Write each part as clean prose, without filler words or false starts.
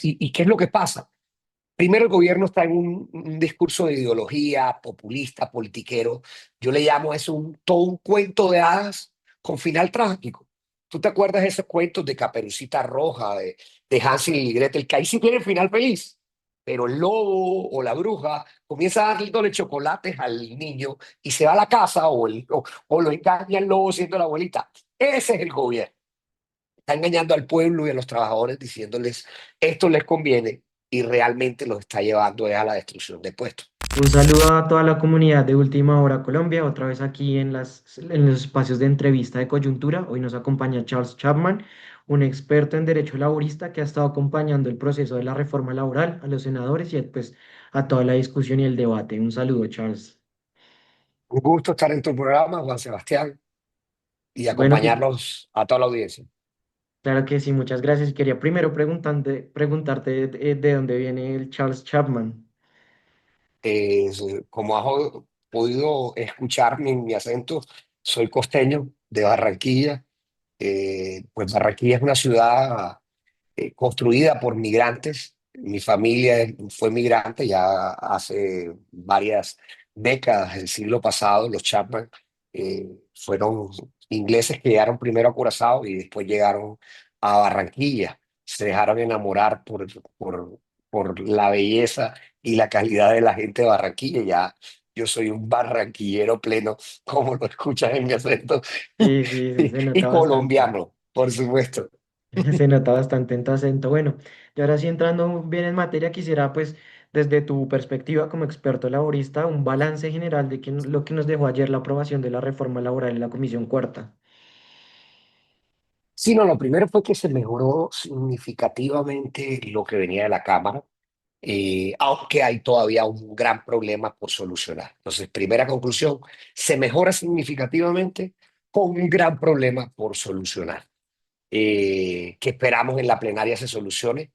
¿Y qué es lo que pasa? Primero, el gobierno está en un discurso de ideología populista, politiquero. Yo le llamo a eso todo un cuento de hadas con final trágico. ¿Tú te acuerdas de esos cuentos de Caperucita Roja, de Hansel y Gretel, que ahí sí tienen final feliz? Pero el lobo o la bruja comienza a darle chocolates al niño y se va a la casa o lo engaña el lobo siendo la abuelita. Ese es el gobierno. Está engañando al pueblo y a los trabajadores diciéndoles esto les conviene y realmente los está llevando a la destrucción de puestos. Un saludo a toda la comunidad de Última Hora Colombia, otra vez aquí en los espacios de entrevista de coyuntura. Hoy nos acompaña Charles Chapman, un experto en derecho laborista que ha estado acompañando el proceso de la reforma laboral a los senadores y pues a toda la discusión y el debate. Un saludo, Charles. Un gusto estar en tu programa, Juan Sebastián, y Bueno, acompañarlos a toda la audiencia. claro que sí, muchas gracias. Y quería primero preguntarte de dónde viene el Charles Chapman. Como has podido escucharme en mi acento, soy costeño de Barranquilla. Pues Barranquilla es una ciudad construida por migrantes. Mi familia fue migrante ya hace varias décadas del siglo pasado. Los Chapman fueron ingleses que llegaron primero a Curazao y después llegaron a Barranquilla. Se dejaron enamorar por la belleza y la calidad de la gente de Barranquilla. Ya yo soy un barranquillero pleno, como lo escuchas en mi acento, Sí, sí, se y nota bastante. colombiano, por supuesto. Se nota bastante en tu acento. Bueno, y ahora sí entrando bien en materia, quisiera pues desde tu perspectiva como experto laborista, un balance general de lo que nos dejó ayer la aprobación de la reforma laboral en la Comisión Cuarta. Sí, no, lo primero fue que se mejoró significativamente lo que venía de la Cámara, aunque hay todavía un gran problema por solucionar. Entonces, primera conclusión, se mejora significativamente con un gran problema por solucionar, que esperamos en la plenaria se solucione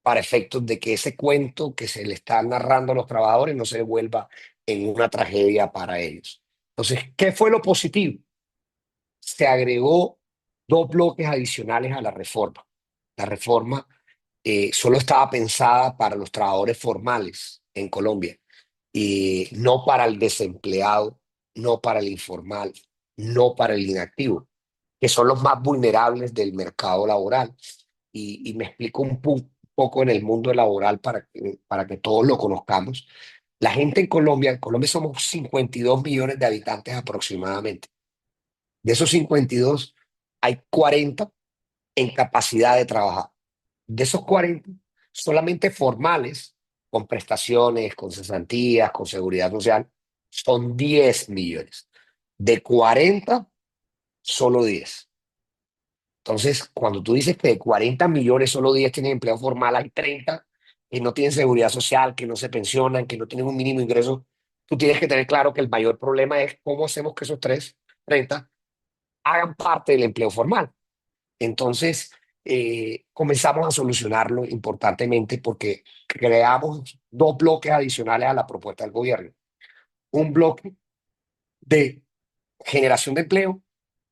para efectos de que ese cuento que se le está narrando a los trabajadores no se vuelva en una tragedia para ellos. Entonces, ¿qué fue lo positivo? Se agregó dos bloques adicionales a la reforma. La reforma solo estaba pensada para los trabajadores formales en Colombia y no para el desempleado, no para el informal, no para el inactivo, que son los más vulnerables del mercado laboral. Y me explico poco en el mundo laboral para que todos lo conozcamos. La gente en Colombia somos 52 millones de habitantes aproximadamente. De esos 52 hay 40 en capacidad de trabajar. De esos 40 solamente formales, con prestaciones, con cesantías, con seguridad social, son 10 millones. De 40 solo 10. Entonces, cuando tú dices que de 40 millones solo 10 tienen empleo formal, hay 30 que no tienen seguridad social, que no se pensionan, que no tienen un mínimo ingreso, tú tienes que tener claro que el mayor problema es cómo hacemos que esos 30 hagan parte del empleo formal. Entonces, comenzamos a solucionarlo importantemente porque creamos dos bloques adicionales a la propuesta del gobierno. Un bloque de generación de empleo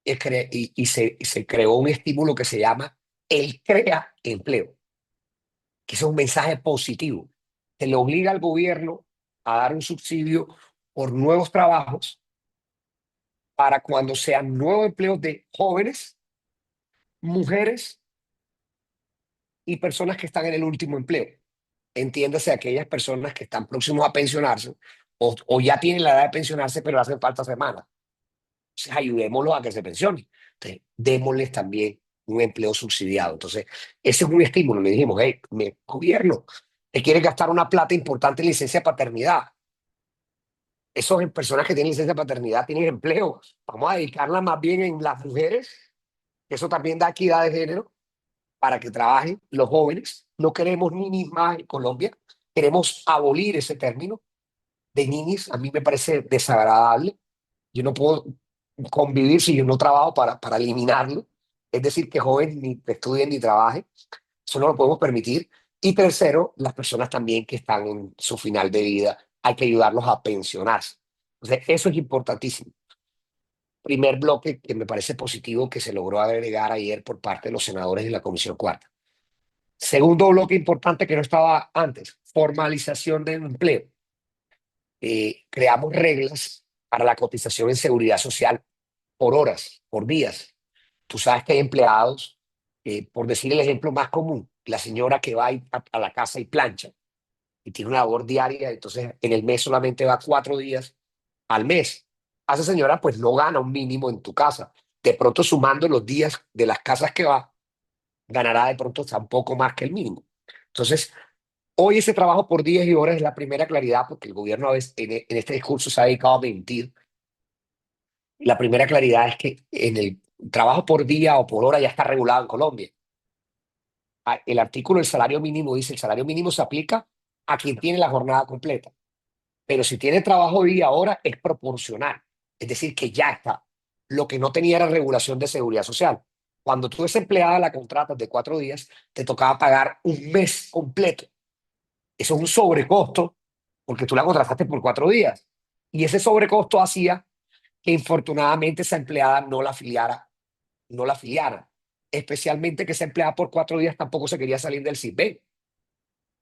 y se creó un estímulo que se llama el crea empleo, que es un mensaje positivo. Se le obliga al gobierno a dar un subsidio por nuevos trabajos para cuando sean nuevos empleos de jóvenes, mujeres y personas que están en el último empleo. Entiéndase aquellas personas que están próximos a pensionarse o ya tienen la edad de pensionarse, pero hacen falta semanas. Entonces, ayudémoslos a que se pensionen. Entonces, démosles también un empleo subsidiado. Entonces, ese es un estímulo. Le dijimos, hey, gobierno, te quiere gastar una plata importante en licencia de paternidad. Esas personas que tienen licencia de paternidad tienen empleo. Vamos a dedicarla más bien en las mujeres, que eso también da equidad de género para que trabajen los jóvenes. No queremos ninis más en Colombia. Queremos abolir ese término de ninis. A mí me parece desagradable. Yo no puedo convivir si yo no trabajo para eliminarlo. Es decir, que jóvenes ni estudien ni trabajen. Eso no lo podemos permitir. Y tercero, las personas también que están en su final de vida, hay que ayudarlos a pensionarse. Entonces, eso es importantísimo. Primer bloque que me parece positivo que se logró agregar ayer por parte de los senadores de la Comisión Cuarta. Segundo bloque importante que no estaba antes, formalización del empleo. Creamos reglas para la cotización en seguridad social por horas, por días. Tú sabes que hay empleados, por decir el ejemplo más común, la señora que va a la casa y plancha y tiene una labor diaria, entonces en el mes solamente va 4 días al mes. A esa señora pues no gana un mínimo en tu casa. De pronto sumando los días de las casas que va, ganará de pronto un poco más que el mínimo. Entonces, hoy ese trabajo por días y horas es la primera claridad porque el gobierno a veces en este discurso se ha dedicado a mentir. La primera claridad es que en el trabajo por día o por hora ya está regulado en Colombia. El artículo del salario mínimo dice el salario mínimo se aplica a quien tiene la jornada completa, pero si tiene trabajo día hora es proporcional, es decir, que ya está. Lo que no tenía era regulación de seguridad social. Cuando tú eres empleada la contratas de 4 días, te tocaba pagar un mes completo. Eso es un sobrecosto porque tú la contrataste por 4 días. Y ese sobrecosto hacía que infortunadamente esa empleada no la afiliara. Especialmente que esa empleada por 4 días tampoco se quería salir del CISBEN,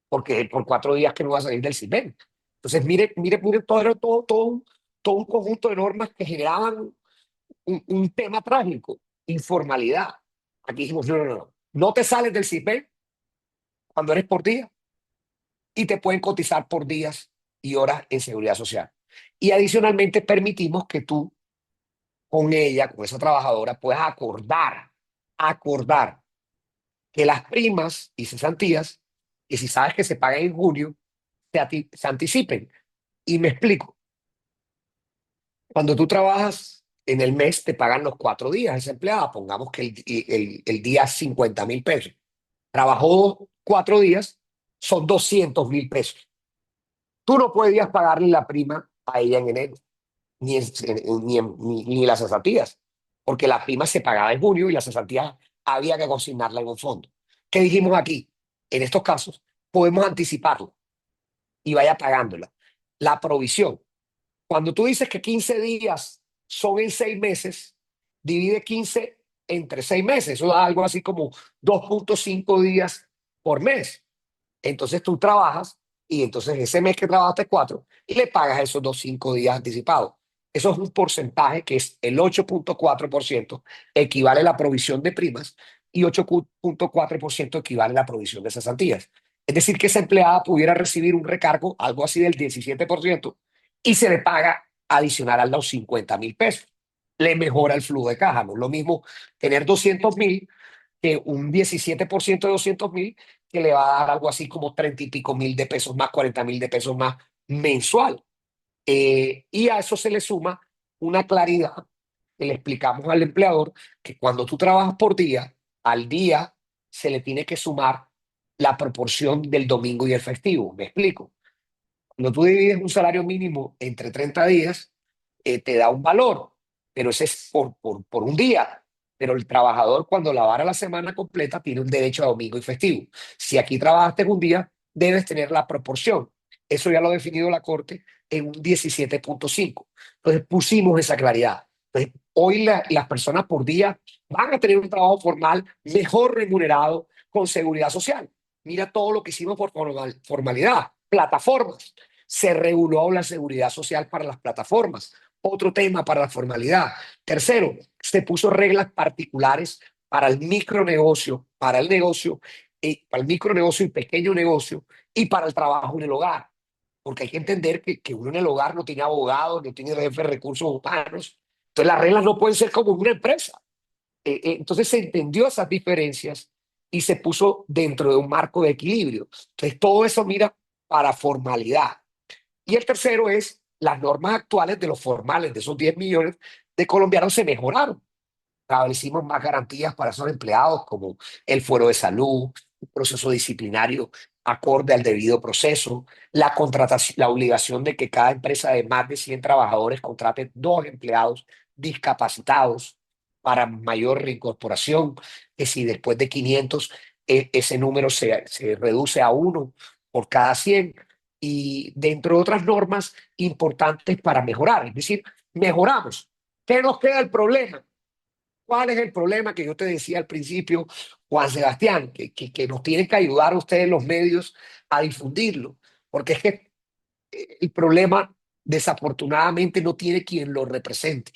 porque por 4 días que no va a salir del CISBEN. Entonces, mire, mire, mire, todo un conjunto de normas que generaban un tema trágico, informalidad. Aquí dijimos, no, no, no, no te sales del CISBEN cuando eres por día y te pueden cotizar por días y horas en seguridad social. Y adicionalmente permitimos que tú con ella, con esa trabajadora, puedas acordar que las primas y cesantías, y si sabes que se pagan en junio, se anticipen. Y me explico. Cuando tú trabajas en el mes, te pagan los 4 días esa empleada. Pongamos que el día 50.000 pesos. Trabajó 4 días, son 200.000 pesos. Tú no podías pagarle la prima a ella en enero, ni las cesantías, porque la prima se pagaba en junio y las cesantías había que consignarla en un fondo. ¿Qué dijimos aquí? En estos casos, podemos anticiparlo y vaya pagándola. La provisión. Cuando tú dices que 15 días son en 6 meses, divide 15 entre 6 meses. Eso da algo así como 2,5 días por mes. Entonces tú trabajas y entonces ese mes que trabajaste 4 y le pagas esos 2,5 días anticipados. Eso es un porcentaje que es el 8,4%, equivale a la provisión de primas y 8,4% equivale a la provisión de cesantías. Es decir, que esa empleada pudiera recibir un recargo, algo así del 17%, y se le paga adicional a los 50.000 pesos. Le mejora el flujo de caja. No es lo mismo tener 200.000 que un 17% de 200.000 que le va a dar algo así como 30 y pico mil de pesos más, 40.000 de pesos más mensual. Y a eso se le suma una claridad que le explicamos al empleador que cuando tú trabajas por día, al día se le tiene que sumar la proporción del domingo y el festivo. ¿Me explico? Cuando tú divides un salario mínimo entre 30 días, te da un valor, pero ese es por un día. Pero el trabajador cuando labora la semana completa tiene un derecho a domingo y festivo. Si aquí trabajaste un día, debes tener la proporción. Eso ya lo ha definido la Corte en un 17,5. Entonces pusimos esa claridad. Entonces, hoy las personas por día van a tener un trabajo formal mejor remunerado con seguridad social. Mira todo lo que hicimos por formalidad. Plataformas. Se reguló la seguridad social para las plataformas. Otro tema para la formalidad. Tercero, se puso reglas particulares para el micronegocio, para el micronegocio y pequeño negocio y para el trabajo en el hogar. Porque hay que entender que uno en el hogar no tiene abogados, no tiene jefe de recursos humanos. Entonces las reglas no pueden ser como en una empresa. Entonces se entendió esas diferencias y se puso dentro de un marco de equilibrio. Entonces todo eso mira para formalidad. Y el tercero es las normas actuales de los formales, de esos 10 millones de colombianos se mejoraron. Establecimos más garantías para esos empleados como el fuero de salud, un proceso disciplinario acorde al debido proceso, la contratación, la obligación de que cada empresa de más de 100 trabajadores contrate 2 empleados discapacitados para mayor reincorporación, que si después de 500 ese número se reduce a 1 por cada 100 y dentro de otras normas importantes para mejorar, es decir, mejoramos. ¿Qué nos queda el problema? ¿Cuál es el problema que yo te decía al principio, Juan Sebastián? Que nos tienen que ayudar ustedes los medios a difundirlo, porque es que el problema desafortunadamente no tiene quien lo represente,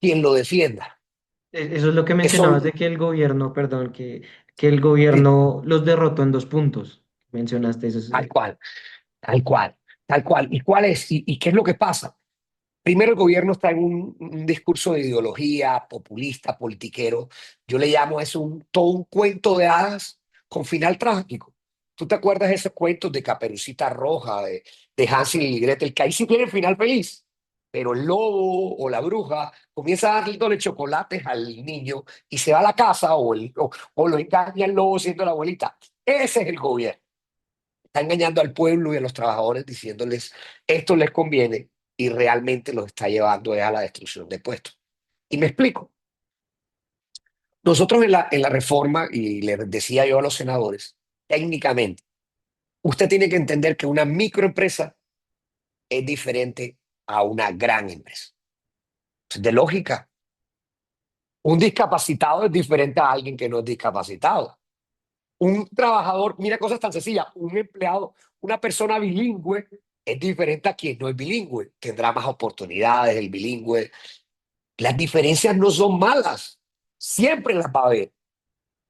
quien lo defienda, Eso es lo que que mencionabas de son que el gobierno, perdón, que el eh, gobierno los derrotó en dos puntos. Mencionaste eso. tal cual, tal cual, tal cual. ¿Y cuál es? ¿Y qué es lo que pasa? Primero, el gobierno está en un discurso de ideología populista, politiquero. Yo le llamo eso todo un cuento de hadas con final trágico. ¿Tú te acuerdas de esos cuentos de Caperucita Roja, de Hansel y Gretel, que ahí sí tienen final feliz? Pero el lobo o la bruja comienza a darle chocolates al niño y se va a la casa o lo engaña el lobo siendo la abuelita. Ese es el gobierno. Está engañando al pueblo y a los trabajadores diciéndoles esto les conviene y realmente los está llevando a la destrucción de puestos. Y me explico. Nosotros en la reforma, y le decía yo a los senadores, técnicamente, usted tiene que entender que una microempresa es diferente a una gran empresa. De lógica, un discapacitado es diferente a alguien que no es discapacitado. Un trabajador, mira cosas tan sencillas, un empleado, una persona bilingüe es diferente a quien no es bilingüe, tendrá más oportunidades el bilingüe. Las diferencias no son malas, siempre las va a haber.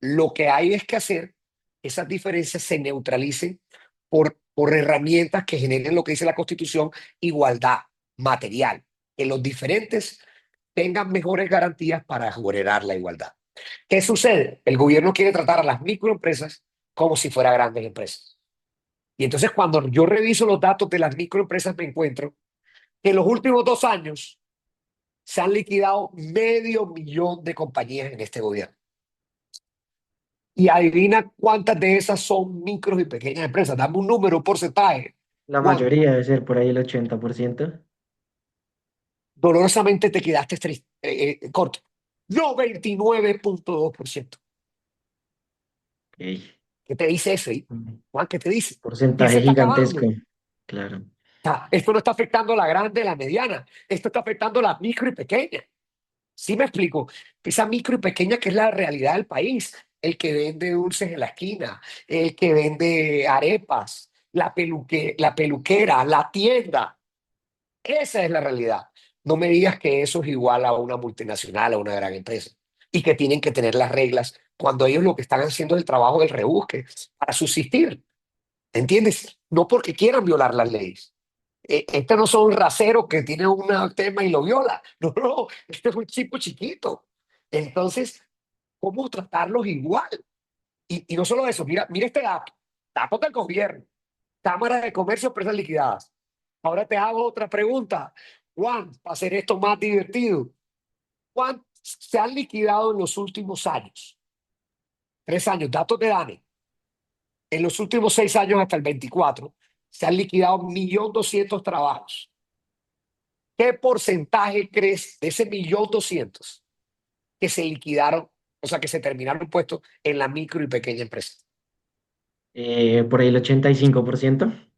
Lo que hay es que hacer que esas diferencias se neutralicen por herramientas que generen lo que dice la Constitución, igualdad material, que los diferentes tengan mejores garantías para generar la igualdad. ¿Qué sucede? El gobierno quiere tratar a las microempresas como si fueran grandes empresas. Y entonces cuando yo reviso los datos de las microempresas me encuentro que en los últimos 2 años se han liquidado 500.000 de compañías en este gobierno. Y adivina cuántas de esas son micros y pequeñas empresas. Dame un número, un porcentaje. La Juan, mayoría debe ser por ahí el 80%. dolorosamente te quedaste corto. 99.2%. Ok. ¿Qué te dice eso? Mm, Juan, ¿qué te dice? Y se porcentaje está gigantesco. acabando. Claro. Esto no está afectando a la grande, la mediana. Esto está afectando a la micro y pequeña. ¿Sí me explico? Esa micro y pequeña que es la realidad del país. El que vende dulces en la esquina, el que vende arepas, la peluquera, la tienda. Esa es la realidad. No me digas que eso es igual a una multinacional, a una gran empresa. Y que tienen que tener las reglas cuando ellos lo que están haciendo es el trabajo del rebusque para subsistir. ¿Entiendes? No porque quieran violar las leyes. Este no son raceros que tienen un tema y lo viola. No, no, este es un chico chiquito. Entonces, ¿cómo tratarlos igual? Y no solo eso, mira este dato. Datos del gobierno. Cámara de Comercio, empresas liquidadas. Ahora te hago otra pregunta. Juan, para hacer esto más divertido. ¿Cuántos se han liquidado en los últimos años? 3 años, datos de DANE. En los últimos 6 años hasta el 24 se han liquidado 1.200.000 trabajos. ¿Qué porcentaje crees de ese 1.200.000 que se liquidaron, o sea, que se terminaron puestos en la micro y pequeña empresa? Por ahí el 85%.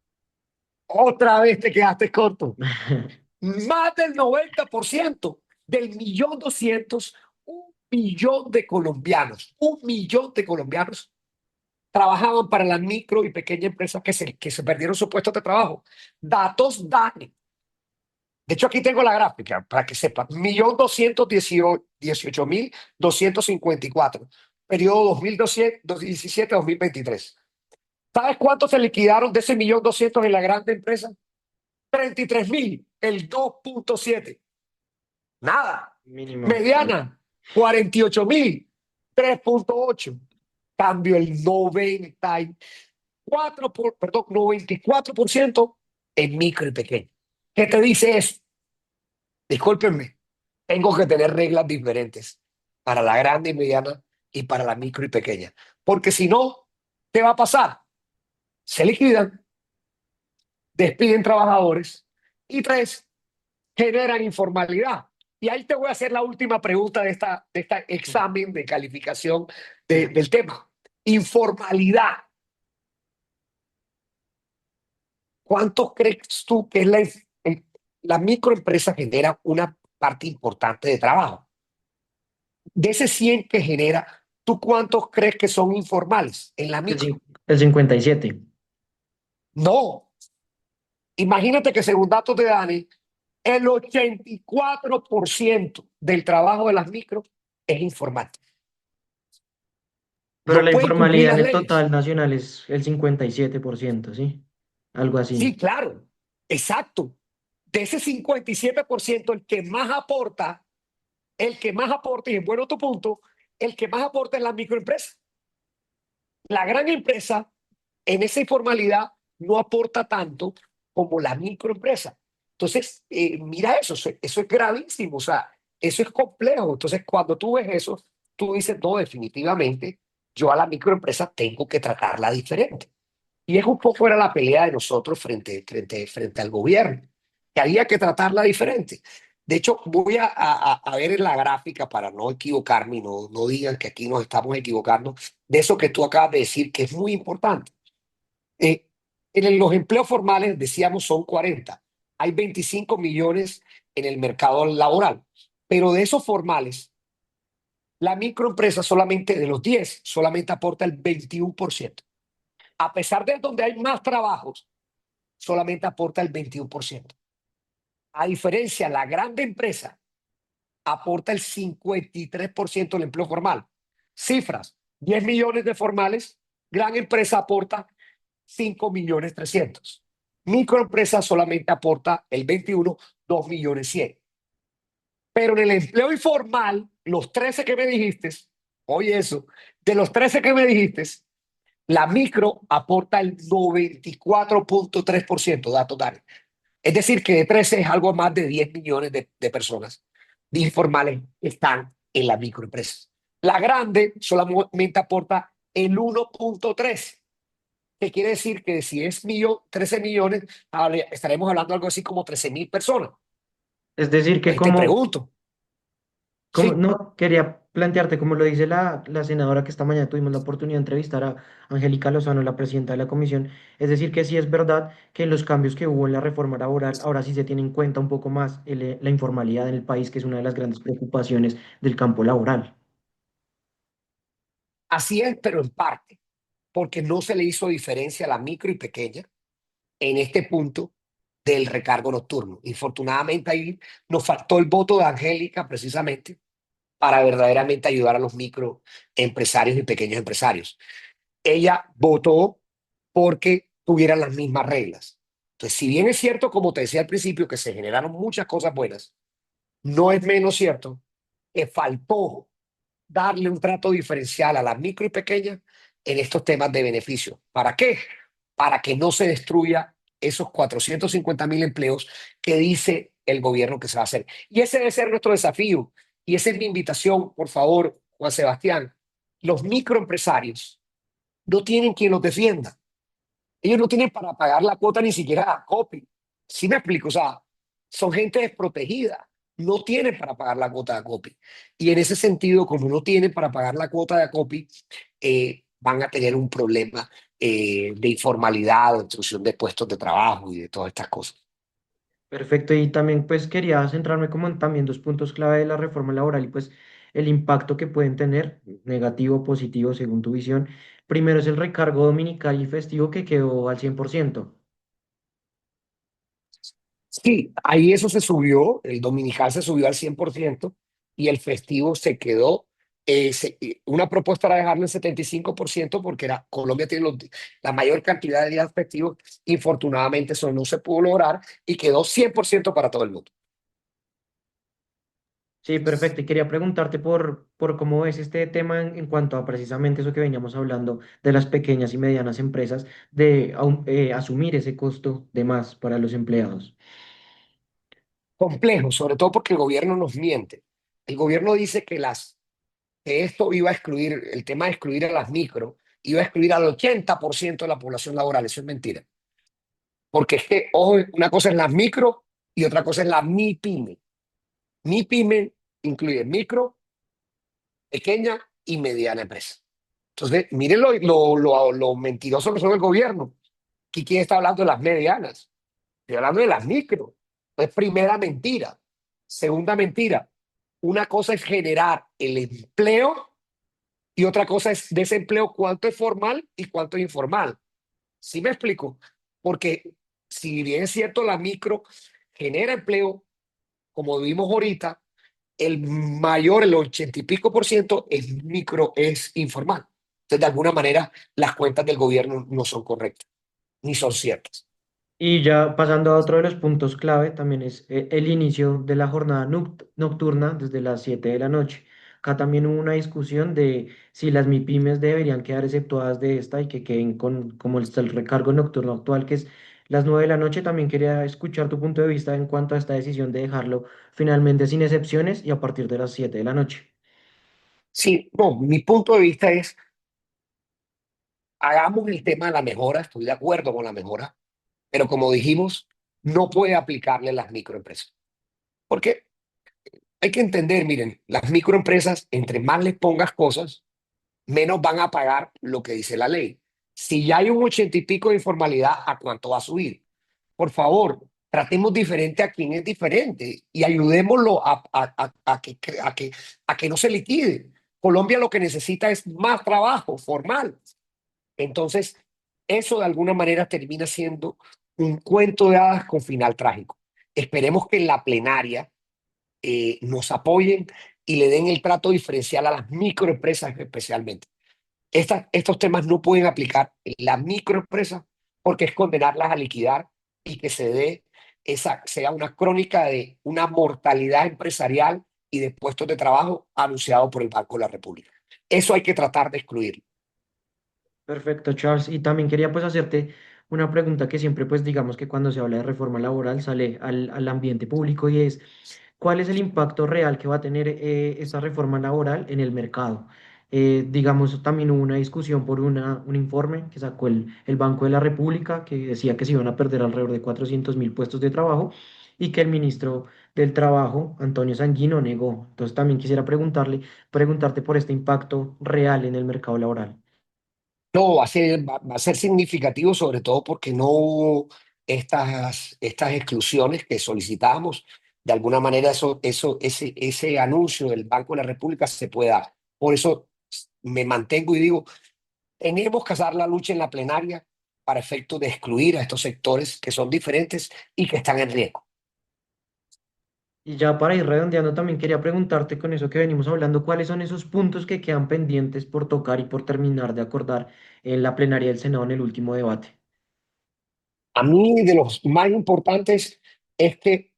Otra vez te quedaste corto. Más del 90% del 1.200.000, 1 millón de colombianos trabajaban para las micro y pequeña empresas que se perdieron su puesto de trabajo. Datos DANE. De hecho, aquí tengo la gráfica para que sepa. 1.218.254. Periodo 2017-2023. ¿Sabes cuántos se liquidaron de ese 1.200.000 en la grande empresa? 33.000, el 2.7. Nada. Mínimo. Sí. Mediana, 48.000, 3.8. Cambio el 94% en micro y pequeño. ¿Qué te dice eso? Discúlpenme, tengo que tener reglas diferentes para la grande y mediana y para la micro y pequeña. Porque si no, ¿qué va a pasar? Se liquidan, despiden trabajadores y tres, generan informalidad. Y ahí te voy a hacer la última pregunta de esta examen de calificación del tema. Informalidad. ¿Cuánto crees tú que la microempresa genera una parte importante de trabajo? De ese 100 que genera, ¿tú cuántos crees que son informales en la micro? El 57. No. Imagínate que según datos de Dani, el 84% del trabajo de las micro es informal. Pero No la pueden cumplir informalidad las en el leyes. total nacional es el 57%, ¿sí? Algo Sí, así. claro, exacto. De ese 57%, el que más aporta, y es bueno tu punto, el que más aporta es la microempresa. La gran empresa en esa informalidad no aporta tanto como la microempresa. Entonces, mira eso es gravísimo, o sea, eso es complejo. Entonces, cuando tú ves eso, tú dices, no, definitivamente, yo a la microempresa tengo que tratarla diferente. Y es un poco era la pelea de nosotros frente al gobierno, que había que tratarla diferente. De hecho, voy a ver en la gráfica para no equivocarme y no digan que aquí nos estamos equivocando de eso que tú acabas de decir, que es muy importante. Eh, en los empleos formales, decíamos, son 40. Hay 25 millones en el mercado laboral, pero de esos formales, la microempresa solamente de los 10, solamente aporta el 21%. A pesar de donde hay más trabajos, solamente aporta el 21%. A diferencia, la grande empresa aporta el 53% del empleo formal. Cifras, 10 millones de formales, gran empresa aporta 5 millones 300. Microempresa solamente aporta el 21, 2 millones 100. Pero en el empleo informal, los 13 que me dijiste, oye eso, de los 13 que me dijiste, la micro aporta el 94.3%, datos DANE. Es decir, que de 13 es algo más de 10 millones de personas informales que están en la microempresa. La grande solamente aporta el 1.3, que quiere decir que si es 13 millones, estaremos hablando de algo así como 13.000 personas. Es decir, que Entonces te pregunto, sí, no, quería plantearte, como lo dice la senadora que esta mañana tuvimos la oportunidad de entrevistar a Angélica Lozano, la presidenta de la comisión, es decir, que sí es verdad que en los cambios que hubo en la reforma laboral, ahora sí se tiene en cuenta un poco más la informalidad en el país, que es una de las grandes preocupaciones del campo laboral. así es, pero en parte, porque no se le hizo diferencia a la micro y pequeña en este punto del recargo nocturno. Infortunadamente ahí nos faltó el voto de Angélica precisamente para verdaderamente ayudar a los microempresarios y pequeños empresarios. Ella votó porque tuvieran las mismas reglas. Entonces, si bien es cierto, como te decía al principio, que se generaron muchas cosas buenas, no es menos cierto que faltó darle un trato diferencial a las micro y pequeñas en estos temas de beneficio. ¿Para qué? Para que no se destruya esos 450.000 empleos que dice el gobierno que se va a hacer. Y ese debe ser nuestro desafío. Y esa es mi invitación, por favor, Juan Sebastián. Los microempresarios no tienen quien los defienda. Ellos no tienen para pagar la cuota ni siquiera a COPI. ¿Sí me explico? O sea, son gente desprotegida. No tienen para pagar la cuota de ACOPI. Y en ese sentido, como no tienen para pagar la cuota de ACOPI, van a tener un problema de informalidad, de destrucción de puestos de trabajo y de todas estas cosas. Perfecto, y también pues quería centrarme como en también dos puntos clave de la reforma laboral y pues el impacto que pueden tener, negativo o positivo según tu visión. Primero es el recargo dominical y festivo que quedó al 100%. Sí, ahí eso se subió, el dominical se subió al 100% y el festivo se quedó. Una propuesta era dejarlo en 75% porque Colombia tiene la mayor cantidad de días festivos. Infortunadamente eso no se pudo lograr y quedó 100% para todo el mundo. Sí, perfecto. Y quería preguntarte por cómo ves este tema en cuanto a precisamente eso que veníamos hablando de las pequeñas y medianas empresas, de asumir ese costo de más para los empleados. Complejo, sobre todo porque el gobierno nos miente. El gobierno dice que esto iba a excluir, el tema de excluir a las micro, iba a excluir al 80% de la población laboral. Eso es mentira. Porque es que, ojo, una cosa es la micro y otra cosa es la MIPYME. MIPYME incluye micro, pequeña y mediana empresa. Entonces, miren lo mentiroso que son el gobierno. Aquí quién está hablando de las medianas, estoy hablando de las micro. Es primera mentira. Segunda mentira. Una cosa es generar el empleo y otra cosa es de ese empleo cuánto es formal y cuánto es informal. ¿Sí me explico? Porque si bien es cierto, la micro genera empleo, como vimos ahorita, el mayor, el 80 y pico % es micro, es informal. Entonces, de alguna manera, las cuentas del gobierno no son correctas, ni son ciertas. Y ya pasando a otro de los puntos clave, también es el inicio de la jornada nocturna desde las 7 de la noche. Acá también hubo una discusión de si las MIPIMES deberían quedar exceptuadas de esta y que queden con como está el recargo nocturno actual, que es las 9 de la noche. También quería escuchar tu punto de vista en cuanto a esta decisión de dejarlo finalmente sin excepciones y a partir de las 7 de la noche. Sí, no, mi punto de vista es, hagamos el tema de la mejora, estoy de acuerdo con la mejora, pero como dijimos, no puede aplicarle a las microempresas. Porque hay que entender, miren, las microempresas, entre más les pongas cosas, menos van a pagar lo que dice la ley. Si ya hay un 80 y pico de informalidad, ¿a cuánto va a subir? Por favor, tratemos diferente a quien es diferente y ayudémoslo a que no se liquide. Colombia lo que necesita es más trabajo formal. Entonces, eso de alguna manera termina siendo un cuento de hadas con final trágico. Esperemos que en la plenaria nos apoyen y le den el trato diferencial a las microempresas especialmente. Estos temas no pueden aplicar en la microempresa porque es condenarlas a liquidar y que se dé sea una crónica de una mortalidad empresarial y de puestos de trabajo anunciado por el Banco de la República. Eso hay que tratar de excluir. Perfecto, Charles. Y también quería pues hacerte una pregunta que siempre pues digamos que cuando se habla de reforma laboral sale al ambiente público y es, ¿cuál es el impacto real que va a tener esta reforma laboral en el mercado? Digamos, también hubo una discusión por un informe que sacó el Banco de la República que decía que se iban a perder alrededor de 400.000 puestos de trabajo y que el ministro del Trabajo, Antonio Sanguino, negó. Entonces también quisiera preguntarte por este impacto real en el mercado laboral. No, va a ser significativo, sobre todo porque no hubo estas exclusiones que solicitábamos. De alguna manera, ese anuncio del Banco de la República se puede dar. Por eso me mantengo y digo, tenemos que hacer la lucha en la plenaria para efecto de excluir a estos sectores que son diferentes y que están en riesgo. Y ya para ir redondeando, también quería preguntarte con eso que venimos hablando, ¿cuáles son esos puntos que quedan pendientes por tocar y por terminar de acordar en la plenaria del Senado en el último debate? A mí, de los más importantes es que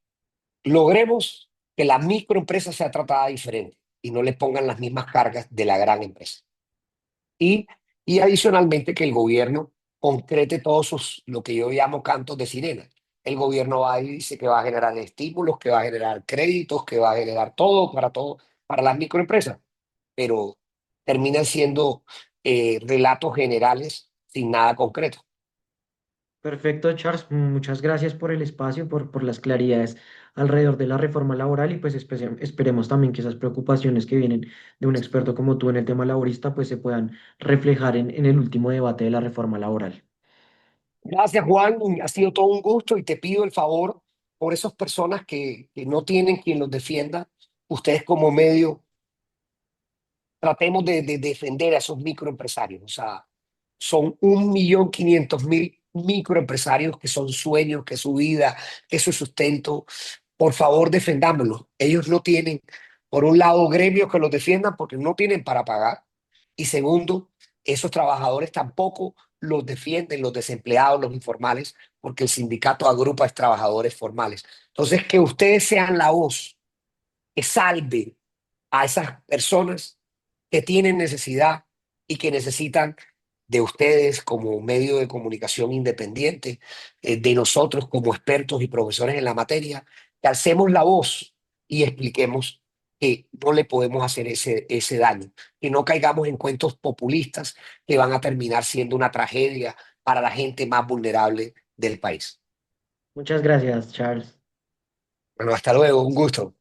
logremos que la microempresa sea tratada diferente y no le pongan las mismas cargas de la gran empresa. Y, y adicionalmente que el gobierno concrete todos lo que yo llamo cantos de sirena. El gobierno va y dice que va a generar estímulos, que va a generar créditos, que va a generar todo, para las microempresas, pero terminan siendo relatos generales sin nada concreto. Perfecto, Charles, muchas gracias por el espacio, por las claridades alrededor de la reforma laboral y pues esperemos también que esas preocupaciones que vienen de un experto como tú en el tema laborista pues se puedan reflejar en el último debate de la reforma laboral. Gracias, Juan. Ha sido todo un gusto y te pido el favor por esas personas que no tienen quien los defienda. Ustedes como medio tratemos de defender a esos microempresarios. O sea, son 1.500.000 microempresarios que son sueños, que es su vida, que es su sustento. Por favor, defendámoslos. Ellos no tienen, por un lado, gremios que los defiendan porque no tienen para pagar. Y segundo, esos trabajadores tampoco los defienden, los desempleados, los informales, porque el sindicato agrupa a trabajadores formales. Entonces, que ustedes sean la voz que salve a esas personas que tienen necesidad y que necesitan de ustedes como medio de comunicación independiente, de nosotros como expertos y profesores en la materia, que alcemos la voz y expliquemos que no le podemos hacer ese daño, que no caigamos en cuentos populistas que van a terminar siendo una tragedia para la gente más vulnerable del país. Muchas gracias, Charles. Bueno, hasta luego, un gusto.